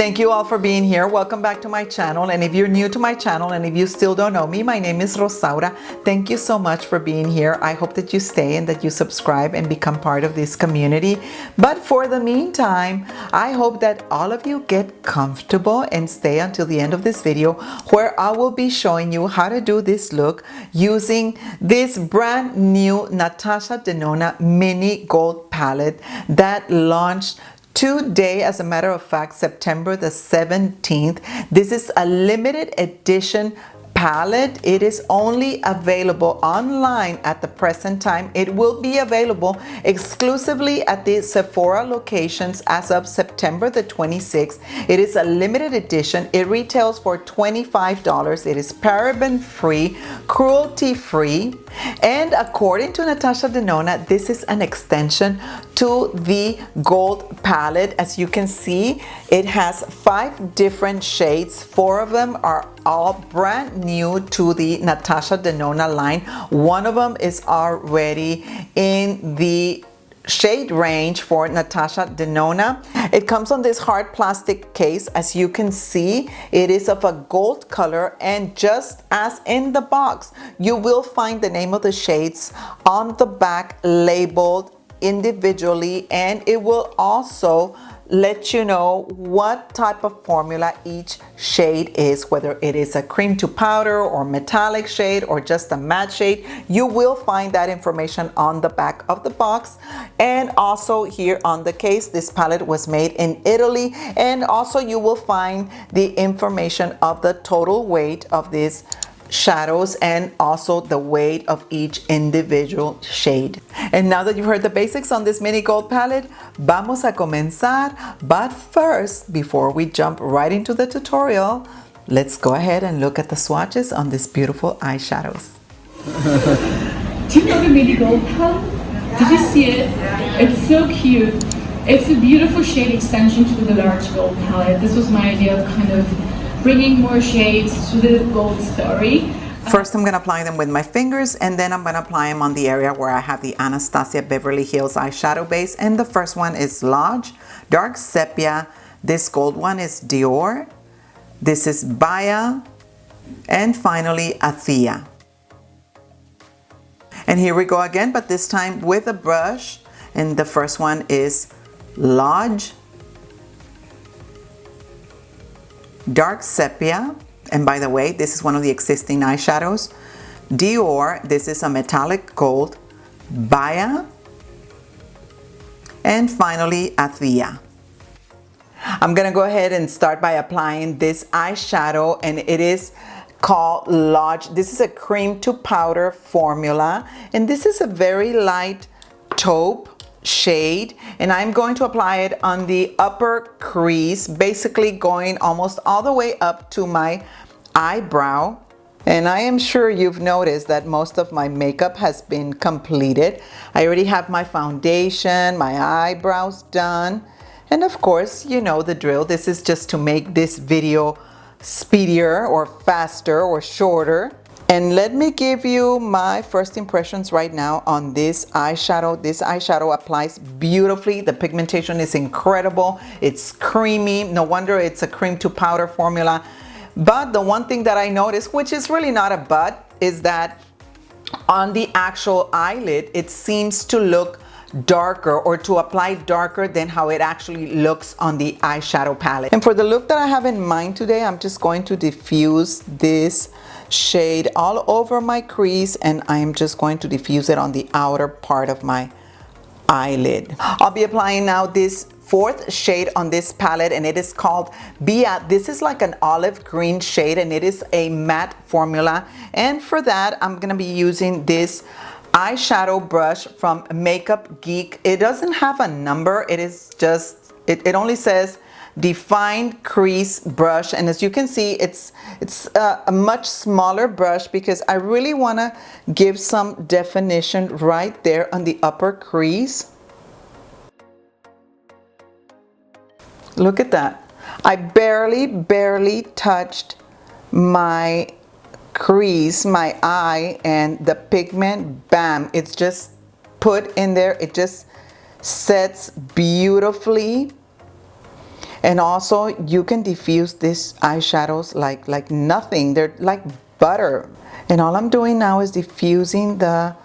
Thank you all for being here. Welcome back to my channel. And if you're new to my channel and if you still don't know me, my name is Rosaura. Thank you so much for being here. I hope that you stay and that you subscribe and become part of this community. But for the meantime, I hope that all of you get comfortable and stay until the end of this video, where I will be showing you how to do this look using this brand new Natasha Denona mini gold palette that launched today, as a matter of fact, September the 17th. This is a limited edition palette. It is only available online at the present time. It will be available exclusively at the Sephora locations as of September the 26th. It is a limited edition. It retails for $25. It is paraben free, cruelty free, and according to Natasha Denona, this is an extension to the gold palette. As you can see, it has 5 different shades. 4 of them are all brand new to the Natasha Denona line. One of them is already in the shade range for Natasha Denona. It comes on this hard plastic case. As you can see, it is of a gold color, and just as in the box, you will find the name of the shades on the back labeled individually, and it will also let you know what type of formula each shade is, whether it is a cream to powder or metallic shade or just a matte shade. You will find that information on the back of the box, and also here on the case. This palette was made in Italy, and also you will find the information of the total weight of these shadows and also the weight of each individual shade. And now that you've heard the basics on this mini gold palette, vamos a comenzar. But first, before we jump right into the tutorial, let's go ahead and look at the swatches on these beautiful eyeshadows. Do you know the mini gold palette? Did you see it? It's so cute. It's a beautiful shade extension to the large gold palette. This was my idea of kind of bringing more shades to the gold story. First, I'm going to apply them with my fingers, and then I'm going to apply them on the area where I have the Anastasia Beverly Hills eyeshadow base. And the first one is Lash, dark sepia. This gold one is Dior. This is Baya. And finally, Athea. And here we go again, but this time with a brush. And the first one is Lash, dark sepia, and by the way, this is one of the existing eyeshadows. Dior, this is a metallic gold. Baya, and finally Athea. I'm gonna go ahead and start by applying this eyeshadow, and it is called Lash. This is a cream to powder formula, and this is a very light taupe shade, and I'm going to apply it on the upper crease, basically going almost all the way up to my eyebrow. And I am sure you've noticed that most of my makeup has been completed. I already have my foundation, my eyebrows done, and of course, you know the drill. This is just to make this video speedier or faster or shorter. And let me give you my first impressions right now on this eyeshadow. This eyeshadow applies beautifully. The pigmentation is incredible. It's creamy. No wonder it's a cream to powder formula. But the one thing that I noticed, which is really not a but, is that on the actual eyelid, it seems to look darker, or to apply darker than how it actually looks on the eyeshadow palette. And for the look that I have in mind today, I'm just going to diffuse this shade all over my crease, and I'm just going to diffuse it on the outer part of my eyelid. I'll be applying now this 4th shade on this palette, and it is called Bia. This is like an olive green shade, and it is a matte formula. And for that, I'm gonna be using this eyeshadow brush from Makeup Geek. It doesn't have a number. It is just, it only says defined crease brush, and as you can see, it's a much smaller brush because I really want to give some definition right there on the upper crease. Look at that. I barely touched my crease, my eye, and the pigment, bam, it's just put in there. It just sets beautifully. And also you can diffuse these eyeshadows like nothing. They're like butter. And all I'm doing now is diffusing the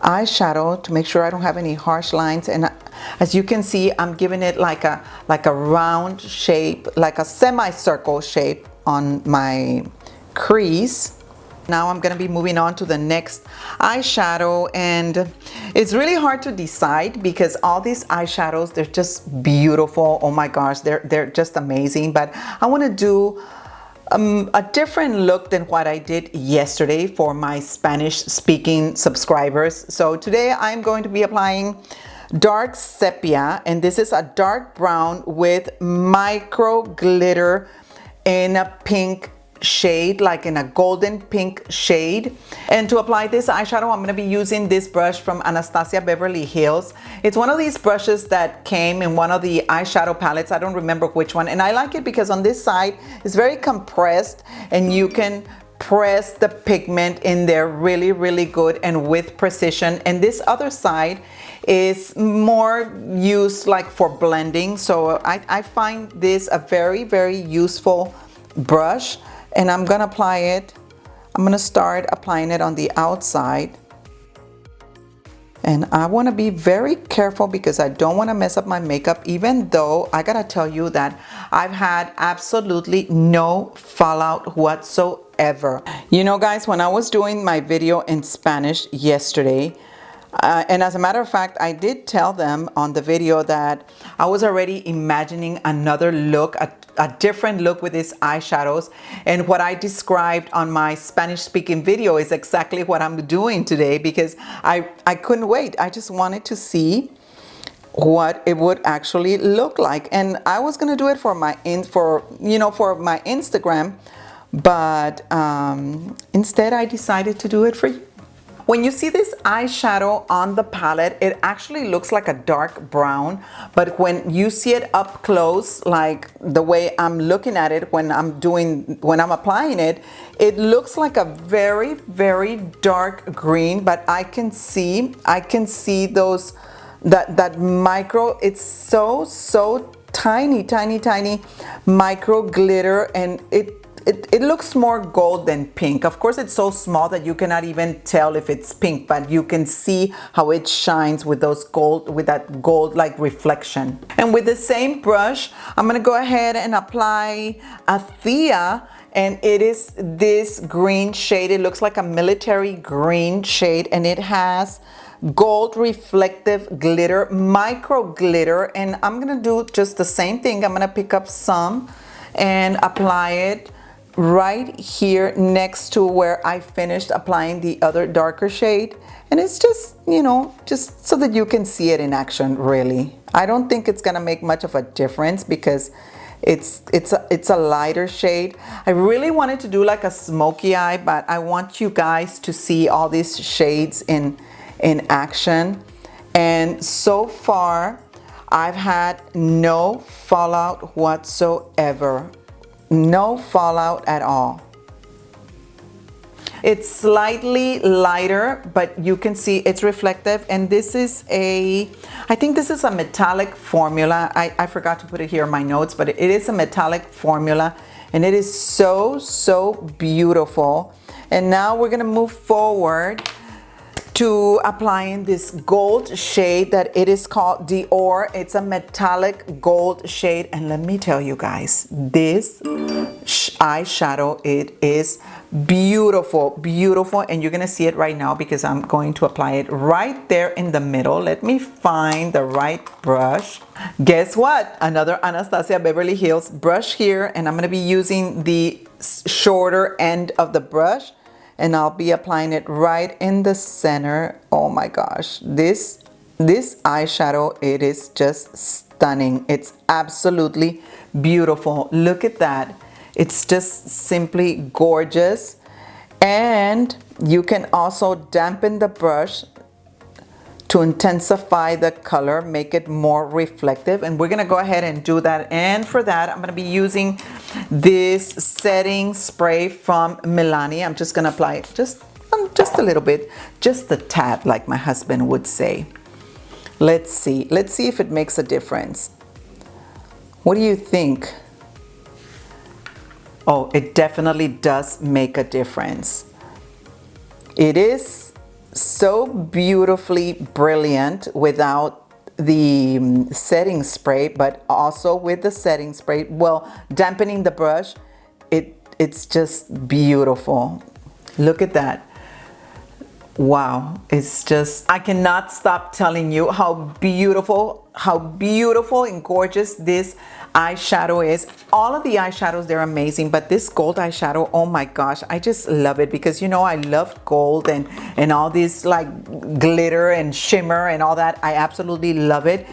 eyeshadow to make sure I don't have any harsh lines. And as you can see, I'm giving it like a round shape, like a semicircle shape on my crease. Now I'm going to be moving on to the next eyeshadow, and it's really hard to decide because all these eyeshadows, they're just beautiful. Oh my gosh, they're just amazing. But I want to do a different look than what I did yesterday for my Spanish speaking subscribers. So today I'm going to be applying dark sepia, and this is a dark brown with micro glitter in a pink shade, like in a golden pink shade. And to apply this eyeshadow, I'm going to be using this brush from Anastasia Beverly Hills. It's one of these brushes that came in one of the eyeshadow palettes. I don't remember which one, and I like it because on this side it's very compressed and you can press the pigment in there really good and with precision. And this other side is more used like for blending. So I find this a very useful brush. And I'm gonna apply it. I'm gonna start applying it on the outside. And I wanna be very careful because I don't wanna mess up my makeup, even though I gotta tell you that I've had absolutely no fallout whatsoever. You know guys, when I was doing my video in Spanish yesterday, and as a matter of fact, I did tell them on the video that I was already imagining another look, a different look with these eyeshadows. And what I described on my Spanish speaking video is exactly what I'm doing today, because I couldn't wait. I just wanted to see what it would actually look like. And I was gonna do it for my Instagram, but instead I decided to do it for you. When you see this eyeshadow on the palette, it actually looks like a dark brown, but when you see it up close, like the way I'm looking at it when I'm applying it, it looks like a very dark green. But I can see those that micro, it's so tiny micro glitter, and it looks more gold than pink. Of course, it's so small that you cannot even tell if it's pink, but you can see how it shines with that gold like reflection. And with the same brush, I'm gonna go ahead and apply a Thea, and it is this green shade. It looks like a military green shade, and it has gold reflective glitter, micro glitter. And I'm gonna do just the same thing. I'm gonna pick up some and apply it right here next to where I finished applying the other darker shade. And it's just, just so that you can see it in action, really. I don't think it's gonna make much of a difference because it's a lighter shade. I really wanted to do like a smoky eye, but I want you guys to see all these shades in action. And so far, I've had no fallout whatsoever. No fallout at all. It's slightly lighter, but you can see it's reflective. And this is I think this is a metallic formula. I forgot to put it here in my notes, but it is a metallic formula, and it is so beautiful. And now we're gonna move forward to applying this gold shade that it is called Dior. It's a metallic gold shade, and let me tell you guys, this eyeshadow, it is beautiful, and you're gonna see it right now because I'm going to apply it right there in the middle. Let me find the right brush. Guess what? Another Anastasia Beverly Hills brush here, and I'm gonna be using the shorter end of the brush, and I'll be applying it right in the center. Oh my gosh, this eyeshadow, it is just stunning. It's absolutely beautiful. Look at that. It's just simply gorgeous. And you can also dampen the brush to intensify the color, make it more reflective. And we're gonna go ahead and do that. And for that, I'm gonna be using this setting spray from Milani. I'm just gonna apply it just a little bit, just a tad, like my husband would say. Let's see if it makes a difference. What do you think? Oh, it definitely does make a difference. It is so beautifully brilliant without the setting spray, but also with the setting spray, well, dampening the brush, it's just beautiful. Look at that. Wow, it's just, I cannot stop telling you how beautiful and gorgeous this eyeshadow is. All of the eyeshadows, they're amazing, but this gold eyeshadow, oh my gosh, I just love it because you know I love gold and all this like glitter and shimmer and all that. I absolutely love it.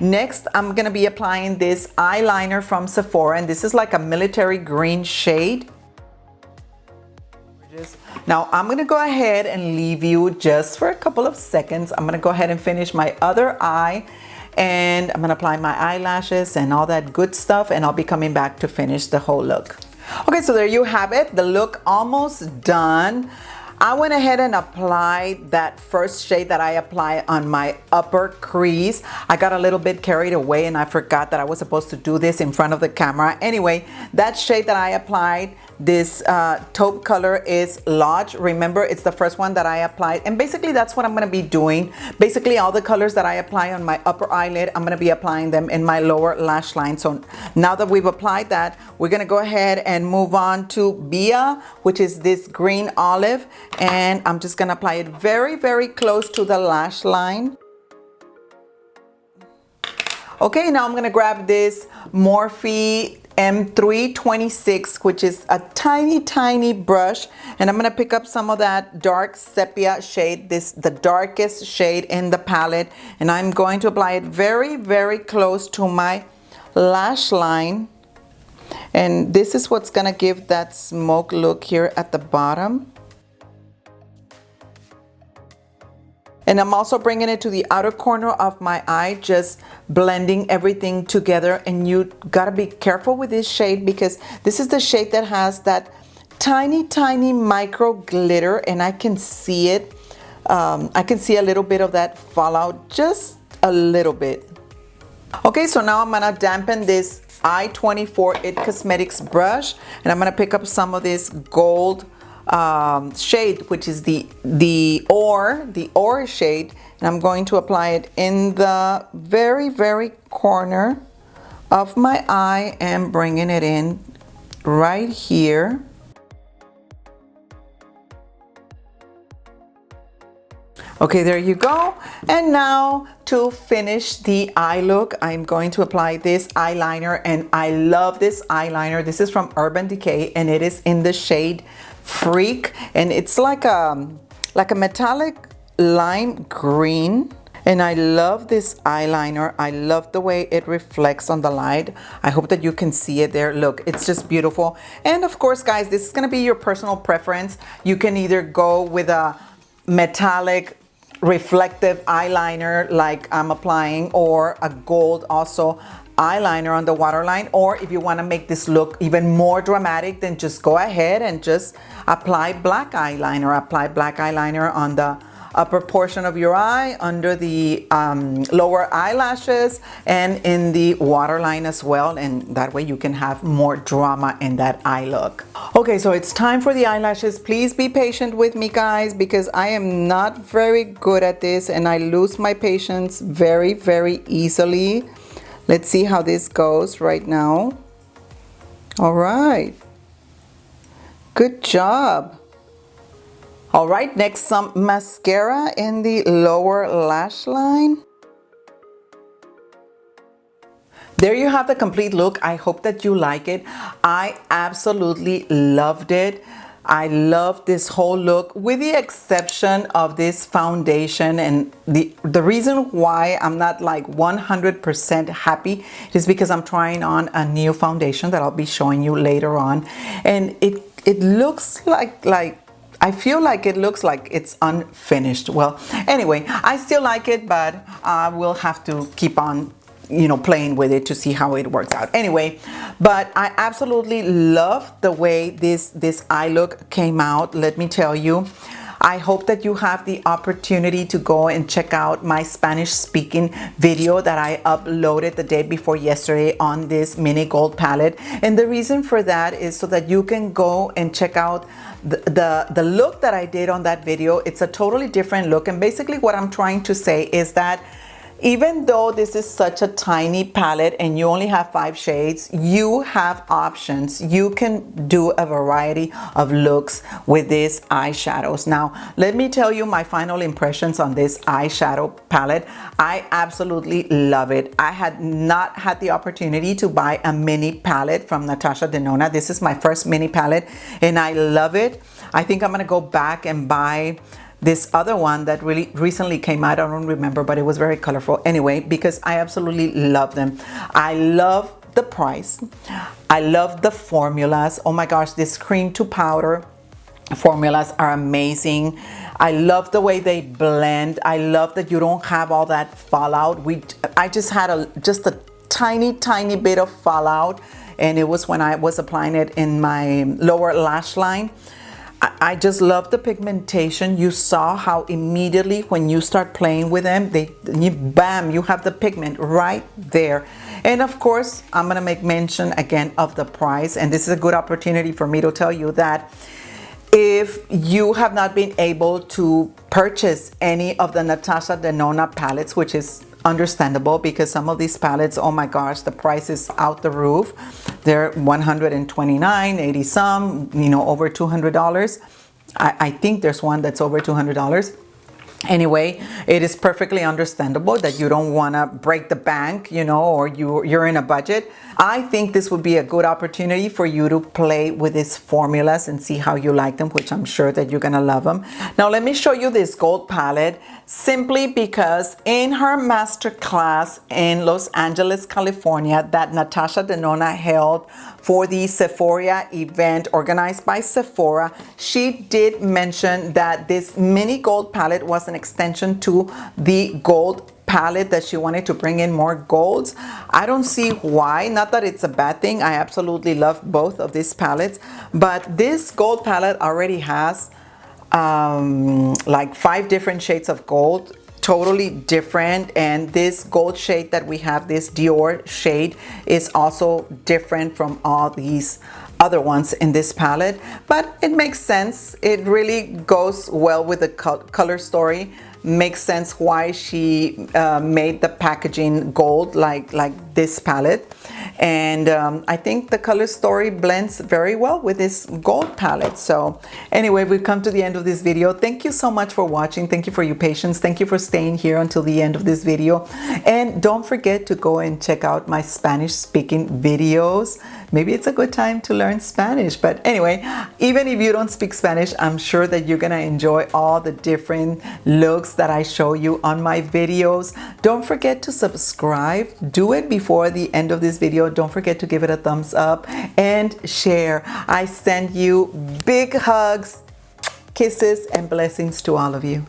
Next, I'm gonna be applying this eyeliner from Sephora, and this is like a military green shade. Now I'm gonna go ahead and leave you just for a couple of seconds. I'm gonna go ahead and finish my other eye, and I'm gonna apply my eyelashes and all that good stuff, and I'll be coming back to finish the whole look. Okay, so there you have it, the look almost done. I went ahead and applied that first shade that I apply on my upper crease. I got a little bit carried away and I forgot that I was supposed to do this in front of the camera. Anyway, that shade that I applied, this taupe color is Lodge. Remember, it's the first one that I applied, and basically that's what I'm going to be doing. Basically all the colors that I apply on my upper eyelid, I'm going to be applying them in my lower lash line. So now that we've applied that, we're going to go ahead and move on to Bia, which is this green olive, and I'm just going to apply it very, very close to the lash line. Okay, now I'm going to grab this Morphe M326, which is a tiny brush, and I'm gonna pick up some of that dark sepia shade, the darkest shade in the palette, and I'm going to apply it very, very close to my lash line. And this is what's gonna give that smoke look here at the bottom. And I'm also bringing it to the outer corner of my eye, just blending everything together. And you gotta be careful with this shade because this is the shade that has that tiny micro glitter, and I can see it. I can see a little bit of that fallout, just a little bit. Okay, so now I'm gonna dampen this I-24 It Cosmetics brush, and I'm gonna pick up some of this gold shade, which is the ore shade, and I'm going to apply it in the very, very corner of my eye and bringing it in right here. Okay, there you go. And now to finish the eye look, I'm going to apply this eyeliner, and I love this eyeliner. This is from Urban Decay, and it is in the shade Freak, and it's like a metallic lime green, and I love this eyeliner. I love the way it reflects on the light. I hope that you can see it there. Look, it's just beautiful. And of course, guys, this is gonna be your personal preference. You can either go with a metallic reflective eyeliner like I'm applying, or a gold also eyeliner on the waterline, or if you want to make this look even more dramatic, then just go ahead and just apply black eyeliner. Apply black eyeliner on the upper portion of your eye, under the lower eyelashes, and in the waterline as well, and that way you can have more drama in that eye look. Okay, so it's time for the eyelashes. Please be patient with me, guys, because I am not very good at this and I lose my patience very, very easily. Let's see how this goes right now. All right, good job. All right, next some mascara in the lower lash line. There you have the complete look. I hope that you like it. I absolutely loved it. I love this whole look, with the exception of this foundation. And the reason why I'm not like 100% happy is because I'm trying on a new foundation that I'll be showing you later on. And it looks like I feel like it looks like it's unfinished. Well, anyway, I still like it, but I will have to keep on, you know, playing with it to see how it works out. Anyway, but I absolutely love the way this eye look came out. Let me tell you, I hope that you have the opportunity to go and check out my Spanish speaking video that I uploaded the day before yesterday on this mini gold palette. And the reason for that is so that you can go and check out the look that I did on that video. It's a totally different look. And basically what I'm trying to say is that even though this is such a tiny palette and you only have 5 shades, you have options. You can do a variety of looks with these eyeshadows. Now, let me tell you my final impressions on this eyeshadow palette. I absolutely love it. I had not had the opportunity to buy a mini palette from Natasha Denona. This is my first mini palette and I love it. I think I'm gonna go back and buy this other one that really recently came out. I don't remember, but it was very colorful anyway, because I absolutely love them. I love the price. I love the formulas. Oh my gosh, this cream to powder formulas are amazing. I love the way they blend. I love that you don't have all that fallout. I just had just a tiny bit of fallout, and it was when I was applying it in my lower lash line. I just love the pigmentation. You saw how immediately when you start playing with them, bam, you have the pigment right there. And of course, I'm gonna make mention again of the price. And this is a good opportunity for me to tell you that if you have not been able to purchase any of the Natasha Denona palettes, which is understandable because some of these palettes, oh my gosh, the price is out the roof. They're $129, 80 some, you know, over $200. I think there's one that's over $200. Anyway, it is perfectly understandable that you don't want to break the bank, you know, or you're in a budget. I think this would be a good opportunity for you to play with these formulas and see how you like them, which I'm sure that you're gonna love them. Now let me show you this gold palette, simply because in her master class in Los Angeles, California, that Natasha Denona held for the Sephora event organized by Sephora, she did mention that this mini gold palette was an extension to the gold palette, that she wanted to bring in more golds. I don't see why, not that it's a bad thing. I absolutely love both of these palettes, but this gold palette already has like 5 different shades of gold, totally different. And this gold shade that we have, this Dior shade, is also different from all these other ones in this palette, but it makes sense. It really goes well with the color story. Makes sense why she made the packaging gold like this palette. And I think the color story blends very well with this gold palette. So anyway, we've come to the end of this video. Thank you so much for watching. Thank you for your patience. Thank you for staying here until the end of this video. And don't forget to go and check out my Spanish speaking videos. Maybe it's a good time to learn Spanish. But anyway, even if you don't speak Spanish, I'm sure that you're gonna enjoy all the different looks that I show you on my videos. Don't forget to subscribe. Do it before the end of this video. Don't forget to give it a thumbs up and share. I send you big hugs, kisses, and blessings to all of you.